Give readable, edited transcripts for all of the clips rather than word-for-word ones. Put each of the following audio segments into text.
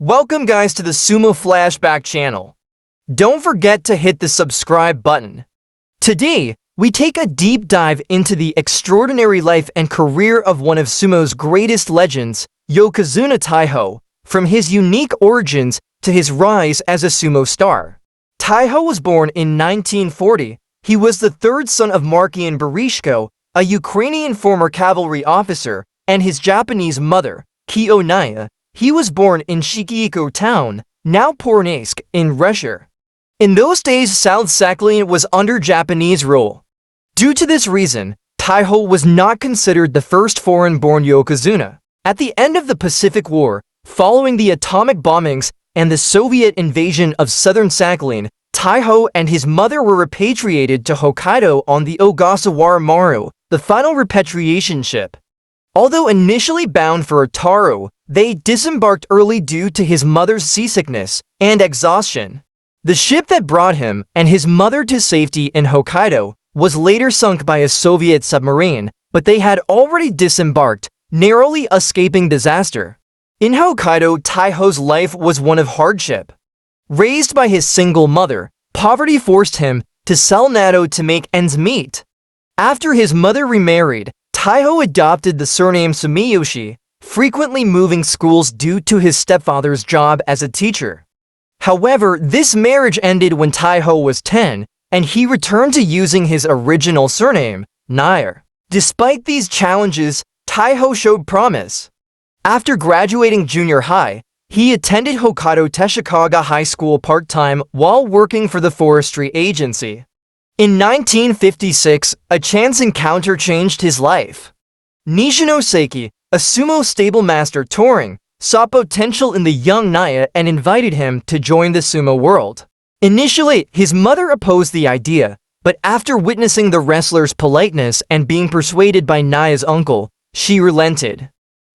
Welcome guys to the Sumo Flashback channel. Don't forget to hit the subscribe button. Today, we take a deep dive into the extraordinary life and career of one of sumo's greatest legends, Yokozuna Taiho, from his unique origins to his rise as a sumo star. Taiho was born in 1940. He was the third son of Markian Berishko, a Ukrainian former cavalry officer, and his Japanese mother, Kyo. He was born in Shikiiko town, now Pornaysk, in Russia. In those days, South Sakhalin was under Japanese rule. Due to this reason, Taiho was not considered the first foreign-born Yokozuna. At the end of the Pacific War, following the atomic bombings and the Soviet invasion of southern Sakhalin, Taiho and his mother were repatriated to Hokkaido on the Ogasawara Maru, the final repatriation ship. Although initially bound for Otaru, they disembarked early due to his mother's seasickness and exhaustion. The ship that brought him and his mother to safety in Hokkaido was later sunk by a Soviet submarine, but they had already disembarked, narrowly escaping disaster. In Hokkaido, Taiho's life was one of hardship. Raised by his single mother, poverty forced him to sell natto to make ends meet. After his mother remarried, Taiho adopted the surname Sumiyoshi, frequently moving schools due to his stepfather's job as a teacher. However, this marriage ended when Taiho was 10, and he returned to using his original surname, Nair. Despite these challenges, Taiho showed promise. After graduating junior high, he attended Hokkaido Teshikaga High School part-time while working for the forestry agency. In 1956, a chance encounter changed his life. Nishino Seiki, a sumo stable master touring, saw potential in the young Naya and invited him to join the sumo world. Initially, his mother opposed the idea, but after witnessing the wrestler's politeness and being persuaded by Naya's uncle, she relented.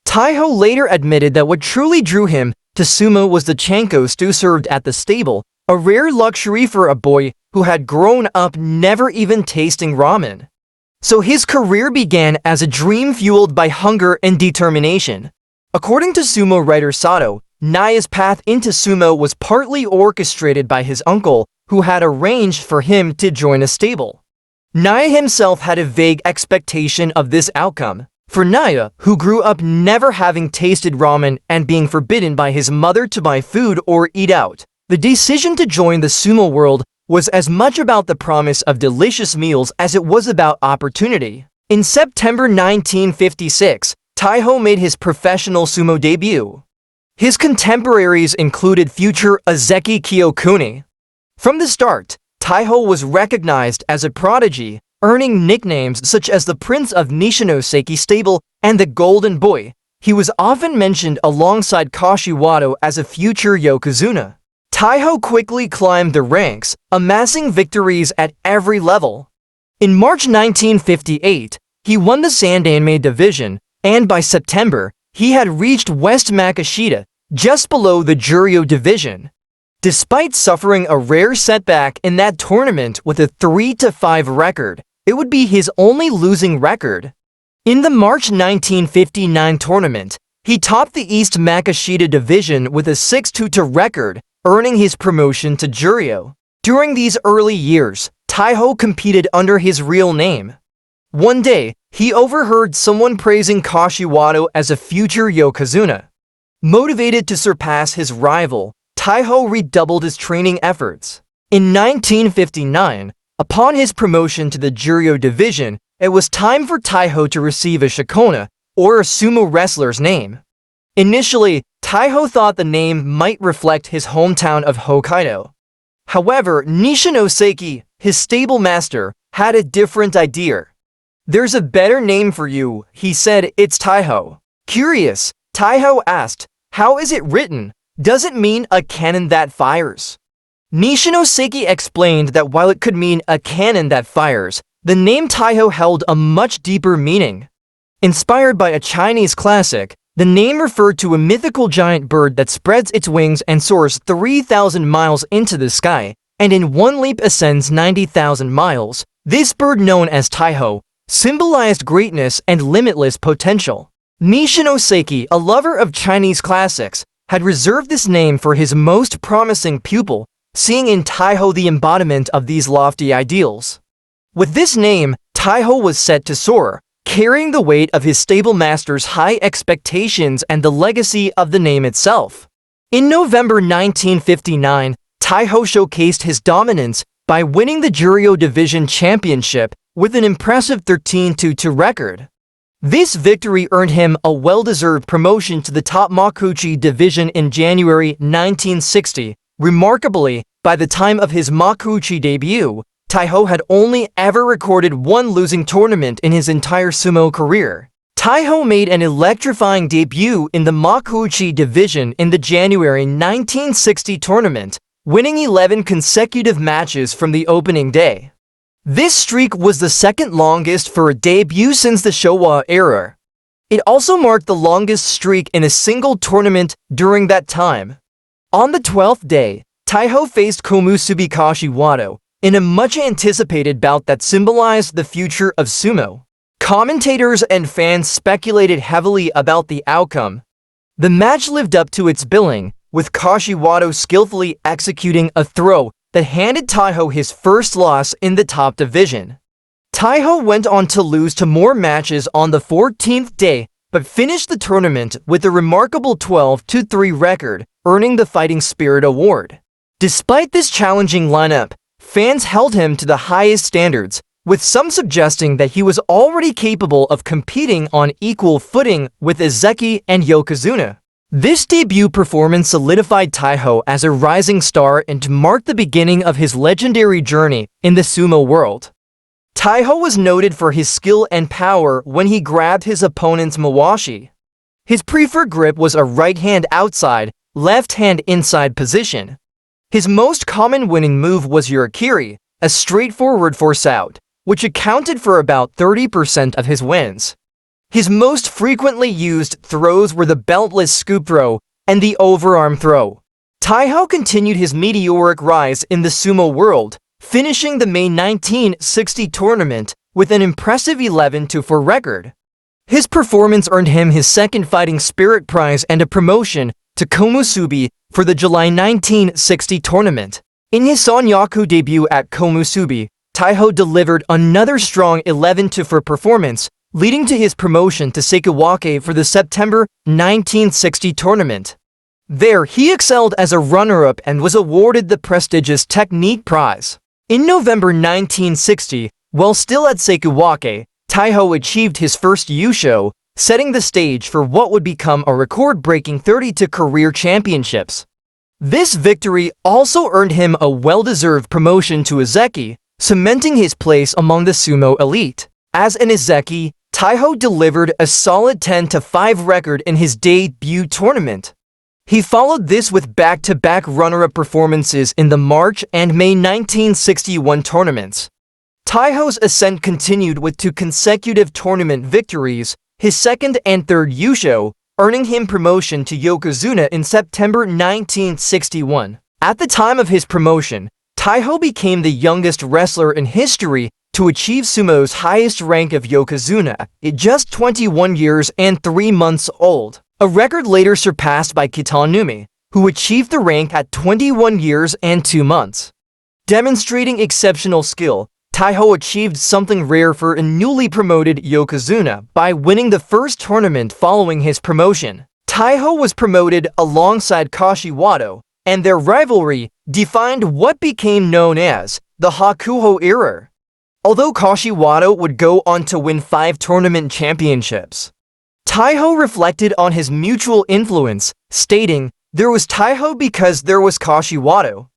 Taiho later admitted that what truly drew him to sumo was the chanko stew served at the stable, a rare luxury for a boy who had grown up never even tasting ramen. So his career began as a dream fueled by hunger and determination. According to sumo writer Sato, Naya's path into sumo was partly orchestrated by his uncle, who had arranged for him to join a stable. Naya himself had a vague expectation of this outcome. For Naya, who grew up never having tasted ramen and being forbidden by his mother to buy food or eat out, the decision to join the sumo world was as much about the promise of delicious meals as it was about opportunity. In September 1956, Taiho made his professional sumo debut. His contemporaries included future Azeki Kyokuni. From the start, Taiho was recognized as a prodigy, earning nicknames such as the Prince of Nishino Seiki Stable and the Golden Boy. He was often mentioned alongside Kashiwado as a future Yokozuna. Taiho quickly climbed the ranks, amassing victories at every level. In March 1958, he won the Sandanme division, and by September, he had reached West Makashita, just below the Juryo division. Despite suffering a rare setback in that tournament with a 3-5 record, it would be his only losing record. In the March 1959 tournament, he topped the East Makashita division with a 6-2 record, earning his promotion to Juryo. During these early years, Taiho competed under his real name. One day, he overheard someone praising Kashiwado as a future Yokozuna. Motivated to surpass his rival, Taiho redoubled his training efforts. In 1959, upon his promotion to the Juryo division, it was time for Taiho to receive a shikona, or a sumo wrestler's name. Initially, Taiho thought the name might reflect his hometown of Hokkaido. However, Nishino Seiki, his stable master, had a different idea. "There's a better name for you," he said. "It's Taiho." Curious, Taiho asked, "How is it written? Does it mean a cannon that fires?" Nishino Seiki explained that while it could mean a cannon that fires, the name Taiho held a much deeper meaning. Inspired by a Chinese classic, the name referred to a mythical giant bird that spreads its wings and soars 3,000 miles into the sky, and in one leap ascends 90,000 miles. This bird, known as Taiho, symbolized greatness and limitless potential. Nishino Seiki, a lover of Chinese classics, had reserved this name for his most promising pupil, seeing in Taiho the embodiment of these lofty ideals. With this name, Taiho was set to soar, carrying the weight of his stable master's high expectations and the legacy of the name itself. In November 1959, Taiho showcased his dominance by winning the Juryo Division Championship with an impressive 13-2 record. This victory earned him a well-deserved promotion to the top Makuuchi division in January 1960. Remarkably, by the time of his Makuuchi debut, Taiho had only ever recorded one losing tournament in his entire sumo career. Taiho made an electrifying debut in the Makuuchi division in the January 1960 tournament, winning 11 consecutive matches from the opening day. This streak was the second longest for a debut since the Showa era. It also marked the longest streak in a single tournament during that time. On the 12th day, Taiho faced Komusubi Kashiwado in a much-anticipated bout that symbolized the future of sumo. Commentators and fans speculated heavily about the outcome. The match lived up to its billing, with Kashiwado skillfully executing a throw that handed Taiho his first loss in the top division. Taiho went on to lose to more matches on the 14th day, but finished the tournament with a remarkable 12-3 record, earning the Fighting Spirit Award. Despite this challenging lineup, fans held him to the highest standards, with some suggesting that he was already capable of competing on equal footing with Ezeki and Yokozuna. This debut performance solidified Taiho as a rising star and marked the beginning of his legendary journey in the sumo world. Taiho was noted for his skill and power when he grabbed his opponent's mawashi. His preferred grip was a right hand outside, left hand inside position. His most common winning move was Urakiri, a straightforward force out, which accounted for about 30% of his wins. His most frequently used throws were the beltless scoop throw and the overarm throw. Taiho continued his meteoric rise in the sumo world, finishing the May 1960 tournament with an impressive 11-4 record. His performance earned him his second Fighting Spirit Prize and a promotion to Komusubi for the July 1960 tournament. In his Sonyaku debut at Komusubi, Taiho delivered another strong 11-4 performance, leading to his promotion to Sekiwake for the September 1960 tournament. There, he excelled as a runner-up and was awarded the prestigious Technique Prize. In November 1960, while still at Sekiwake, Taiho achieved his first Yusho, setting the stage for what would become a record-breaking 32 career championships. This victory also earned him a well-deserved promotion to Ezeki, cementing his place among the sumo elite. As an Ezeki, Taiho delivered a solid 10-5 record in his debut tournament. He followed this with back-to-back runner-up performances in the March and May 1961 tournaments. Taiho's ascent continued with 2 consecutive tournament victories, his second and third Yusho, earning him promotion to Yokozuna in September 1961. At the time of his promotion, Taiho became the youngest wrestler in history to achieve sumo's highest rank of Yokozuna at just 21 years and 3 months old, a record later surpassed by Kitanumi, who achieved the rank at 21 years and 2 months. Demonstrating exceptional skill, Taiho achieved something rare for a newly promoted Yokozuna by winning the first tournament following his promotion. Taiho was promoted alongside Kashiwado, and their rivalry defined what became known as the Hakuho era. Although Kashiwado would go on to win 5 tournament championships, Taiho reflected on his mutual influence, stating, "There was Taiho because there was Kashiwado.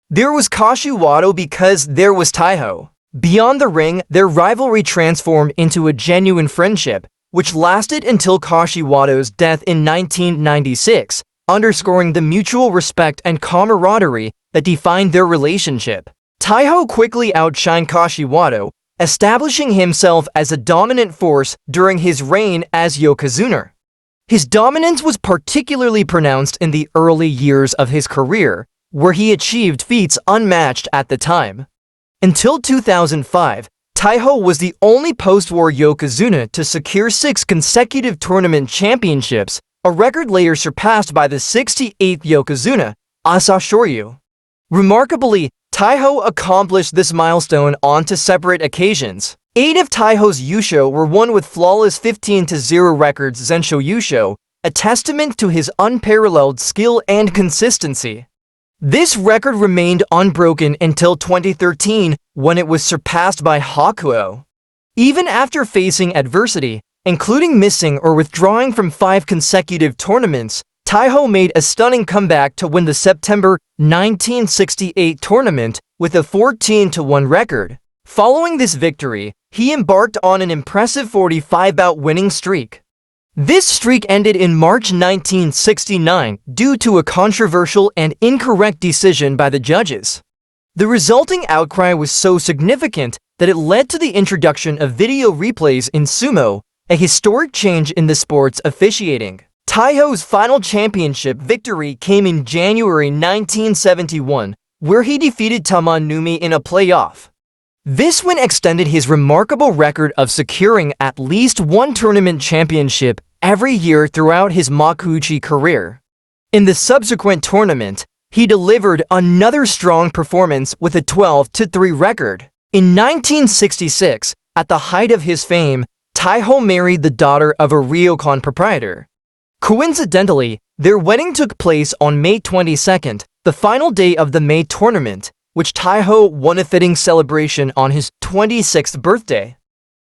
There was Kashiwado because there was Taiho." Beyond the ring, their rivalry transformed into a genuine friendship, which lasted until Kashiwado's death in 1996, underscoring the mutual respect and camaraderie that defined their relationship. Taiho quickly outshined Kashiwado, establishing himself as a dominant force during his reign as Yokozuna. His dominance was particularly pronounced in the early years of his career, where he achieved feats unmatched at the time. Until 2005, Taiho was the only post-war Yokozuna to secure 6 consecutive tournament championships, a record later surpassed by the 68th Yokozuna, Asashoryu. Remarkably, Taiho accomplished this milestone on two separate occasions. 8 of Taiho's yusho were won with flawless 15-0 records Zensho yusho, a testament to his unparalleled skill and consistency. This record remained unbroken until 2013, when it was surpassed by Hakuo. Even after facing adversity, including missing or withdrawing from 5 consecutive tournaments, Taiho made a stunning comeback to win the September 1968 tournament with a 14-1 record. Following this victory, he embarked on an impressive 45-bout winning streak. This streak ended in March 1969 due to a controversial and incorrect decision by the judges. The resulting outcry was so significant that it led to the introduction of video replays in sumo, a historic change in the sport's officiating. Taiho's final championship victory came in January 1971, where he defeated Tamanumi in a playoff. This win extended his remarkable record of securing at least one tournament championship every year throughout his Makuuchi career. In the subsequent tournament, he delivered another strong performance with a 12-3 record. In 1966, at the height of his fame, Taiho married the daughter of a ryokan proprietor. Coincidentally, their wedding took place on May 22nd, the final day of the May tournament, which Taiho won a fitting celebration on his 26th birthday.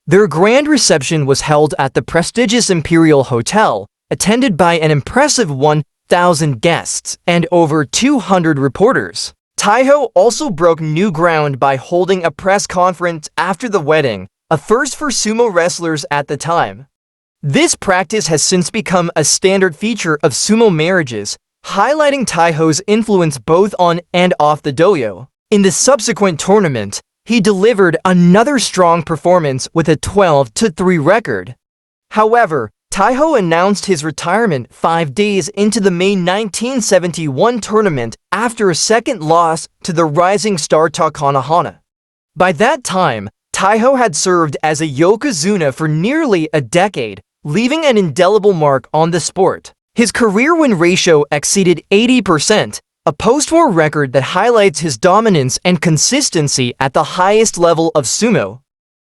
Their grand reception was held at the prestigious Imperial Hotel, attended by an impressive 1,000 guests and over 200 reporters. Taiho also broke new ground by holding a press conference after the wedding, a first for sumo wrestlers at the time. This practice has since become a standard feature of sumo marriages, highlighting Taiho's influence both on and off the dojo. In the subsequent tournament, he delivered another strong performance with a 12-3 record. However, Taiho announced his retirement 5 days into the May 1971 tournament after a second loss to the rising star Takanahana. By that time, Taiho had served as a Yokozuna for nearly a decade, leaving an indelible mark on the sport. His career win ratio exceeded 80%, a post-war record that highlights his dominance and consistency at the highest level of sumo.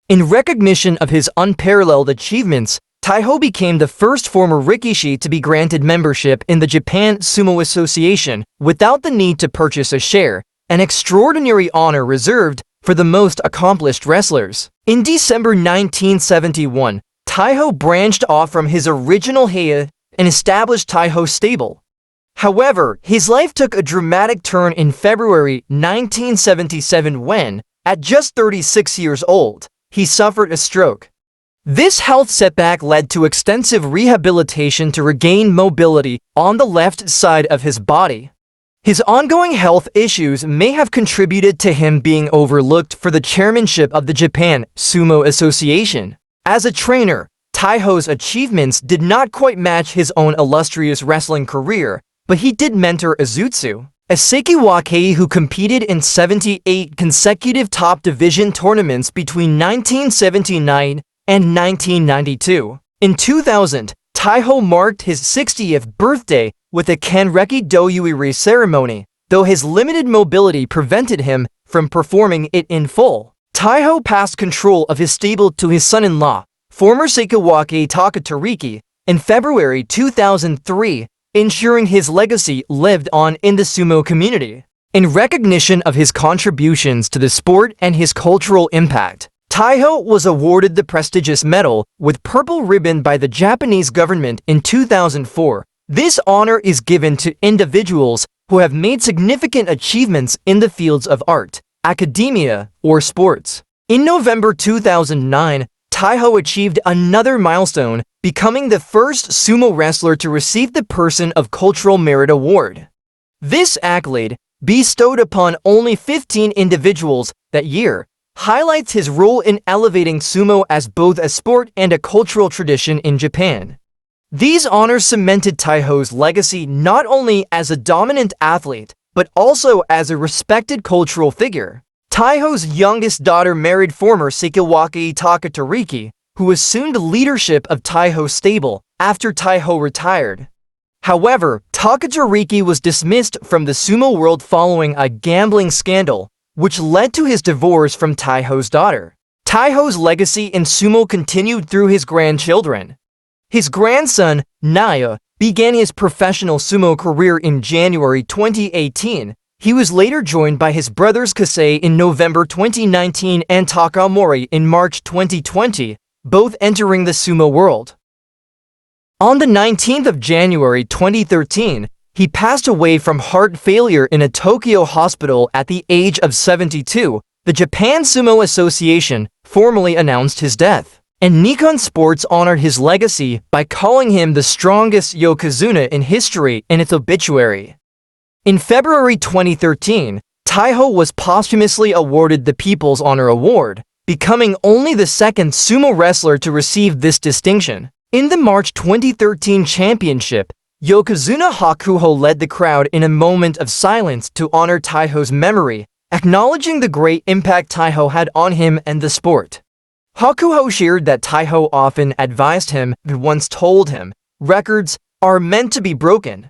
In recognition of his unparalleled achievements, Taiho became the first former rikishi to be granted membership in the Japan Sumo Association without the need to purchase a share, an extraordinary honor reserved for the most accomplished wrestlers. In December 1971, Taiho branched off from his original heia and established Taiho Stable. However, his life took a dramatic turn in February 1977 when, at just 36 years old, he suffered a stroke. This health setback led to extensive rehabilitation to regain mobility on the left side of his body. His ongoing health issues may have contributed to him being overlooked for the chairmanship of the Japan Sumo Association. As a trainer, Taiho's achievements did not quite match his own illustrious wrestling career, but he did mentor Azutsu, a Sekiwake who competed in 78 consecutive top division tournaments between 1979 and 1992. In 2000, Taiho marked his 60th birthday with a Kanreki Doyuiri ceremony, though his limited mobility prevented him from performing it in full. Taiho passed control of his stable to his son-in-law, former Sekiwake Takatariki, in February 2003, ensuring his legacy lived on in the sumo community. In recognition of his contributions to the sport and his cultural impact, Taiho was awarded the prestigious medal with purple ribbon by the Japanese government in 2004. This honor is given to individuals who have made significant achievements in the fields of art, academia, or sports. In November 2009, Taiho achieved another milestone, becoming the first sumo wrestler to receive the Person of Cultural Merit Award. This accolade, bestowed upon only 15 individuals that year, highlights his role in elevating sumo as both a sport and a cultural tradition in Japan. These honors cemented Taiho's legacy not only as a dominant athlete, but also as a respected cultural figure. Taiho's youngest daughter married former Sekiwake Takatariki, who assumed leadership of Taiho Stable after Taiho retired. However, Takajiriki was dismissed from the sumo world following a gambling scandal, which led to his divorce from Taiho's daughter. Taiho's legacy in sumo continued through his grandchildren. His grandson, Naya, began his professional sumo career in January 2018. He was later joined by his brothers Kasei in November 2019 and Takamori in March 2020, both entering the sumo world. On the 19th of January 2013, he passed away from heart failure in a Tokyo hospital at the age of 72. The Japan Sumo Association formally announced his death, and Nikon Sports honored his legacy by calling him the strongest Yokozuna in history in its obituary. In February 2013, Taiho was posthumously awarded the People's Honor Award, becoming only the second sumo wrestler to receive this distinction. In the March 2013 championship, Yokozuna Hakuho led the crowd in a moment of silence to honor Taiho's memory, acknowledging the great impact Taiho had on him and the sport. Hakuho shared that Taiho often advised him and once told him, "Records are meant to be broken."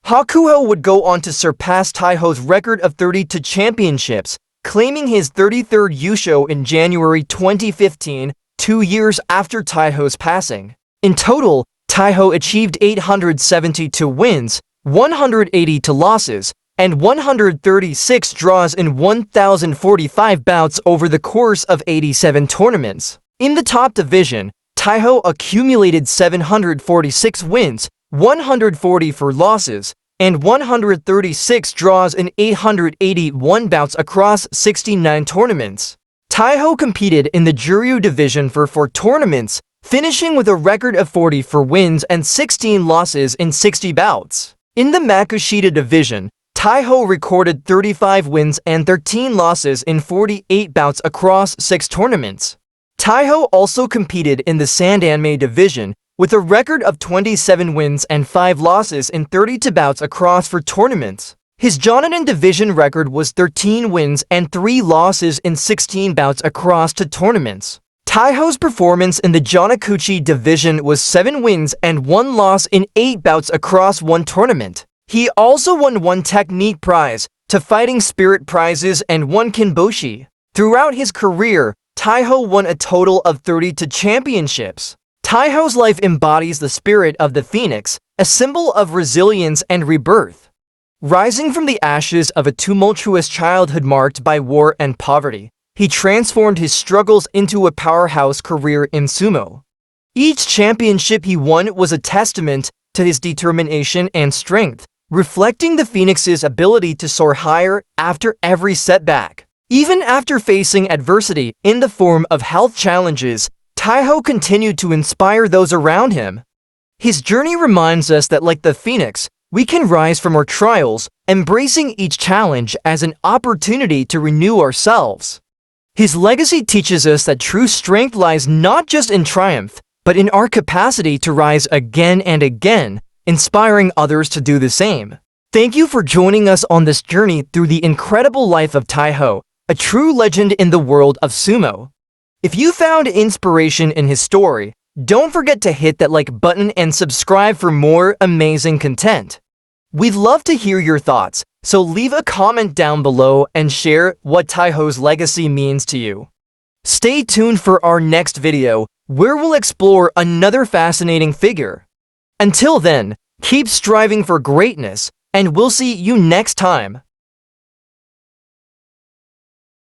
Hakuho would go on to surpass Taiho's record of 32 championships, claiming his 33rd Yusho in January 2015, 2 years after Taiho's passing. In total, Taiho achieved 872 wins, 182 losses, and 136 draws in 1,045 bouts over the course of 87 tournaments. In the top division, Taiho accumulated 746 wins, 144 losses, and 136 draws in 881 bouts across 69 tournaments. Taiho competed in the Juryu division for 4 tournaments, finishing with a record of 40 for wins and 16 losses in 60 bouts. In the Makuuchi division, Taiho recorded 35 wins and 13 losses in 48 bouts across 6 tournaments. Taiho also competed in the Sandanme division with a record of 27 wins and 5 losses in 32 bouts across 4 tournaments. His Jonanan division record was 13 wins and 3 losses in 16 bouts across 2 tournaments. Taiho's performance in the Jonakuchi division was 7 wins and 1 loss in 8 bouts across 1 tournament. He also won 1 technique prize, 2 fighting spirit prizes, and 1 kinboshi. Throughout his career, Taiho won a total of 32 championships. Taiho's life embodies the spirit of the phoenix, a symbol of resilience and rebirth. Rising from the ashes of a tumultuous childhood marked by war and poverty, he transformed his struggles into a powerhouse career in sumo. Each championship he won was a testament to his determination and strength, reflecting the Phoenix's ability to soar higher after every setback. Even after facing adversity in the form of health challenges, Taiho continued to inspire those around him. His journey reminds us that, like the Phoenix, we can rise from our trials, embracing each challenge as an opportunity to renew ourselves. His legacy teaches us that true strength lies not just in triumph, but in our capacity to rise again and again, inspiring others to do the same. Thank you for joining us on this journey through the incredible life of Taiho, a true legend in the world of sumo. If you found inspiration in his story, don't forget to hit that like button and subscribe for more amazing content. We'd love to hear your thoughts, so leave a comment down below and share what Taiho's legacy means to you. Stay tuned for our next video, where we'll explore another fascinating figure. Until then, keep striving for greatness, and we'll see you next time.